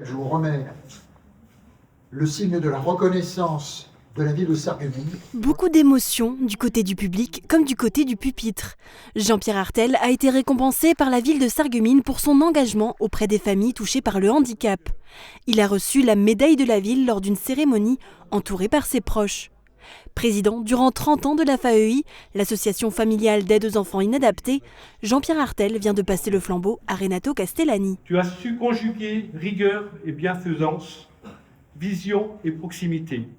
Je vous remets le signe de la reconnaissance de la ville de Sarreguemines. Beaucoup d'émotions du côté du public comme du côté du pupitre. Jean-Pierre Artel a été récompensé par la ville de Sarreguemines pour son engagement auprès des familles touchées par le handicap. Il a reçu la médaille de la ville lors d'une cérémonie entouré par ses proches. Président durant 30 ans de la FAEI, l'association familiale d'aide aux enfants inadaptés, Jean-Pierre Artel vient de passer le flambeau à Renato Castellani. Tu as su conjuguer rigueur et bienfaisance, vision et proximité.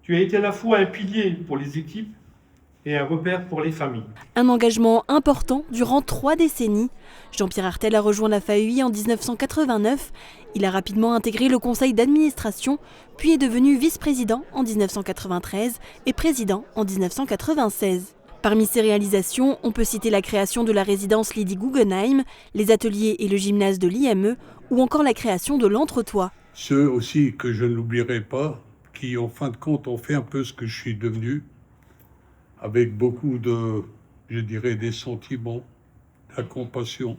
Tu as été à la fois un pilier pour les équipes et un repère pour les familles. Un engagement important durant 3 décennies. Jean-Pierre Artel a rejoint la FAEI en 1989. Il a rapidement intégré le conseil d'administration, puis est devenu vice-président en 1993 et président en 1996. Parmi ses réalisations, on peut citer la création de la résidence Lydie Guggenheim, les ateliers et le gymnase de l'IME, ou encore la création de l'Entretoit. Ceux aussi que je n'oublierai pas, qui en fin de compte ont fait un peu ce que je suis devenu, avec beaucoup de, je dirais, des sentiments, de la compassion.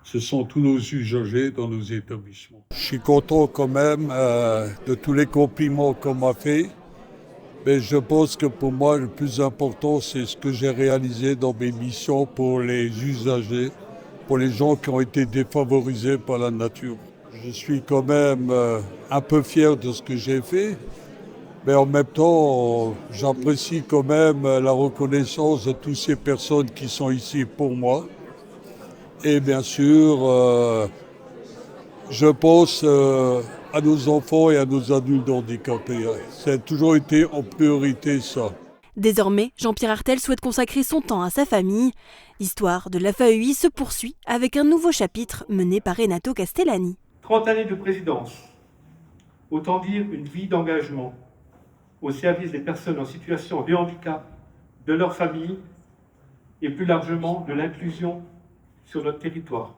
Ce sont tous nos usagers dans nos établissements. Je suis content quand même de tous les compliments qu'on m'a fait. Mais je pense que pour moi, le plus important, c'est ce que j'ai réalisé dans mes missions pour les usagers, pour les gens qui ont été défavorisés par la nature. Je suis quand même un peu fier de ce que j'ai fait. Mais en même temps, j'apprécie quand même la reconnaissance de toutes ces personnes qui sont ici pour moi. Et bien sûr, je pense à nos enfants et à nos adultes handicapés. Ça a toujours été en priorité ça. Désormais, Jean-Pierre Artel souhaite consacrer son temps à sa famille. L'histoire de la FAEI se poursuit avec un nouveau chapitre mené par Renato Castellani. 30 années de présidence, autant dire une vie d'engagement au service des personnes en situation de handicap, de leur famille et plus largement de l'inclusion sur notre territoire.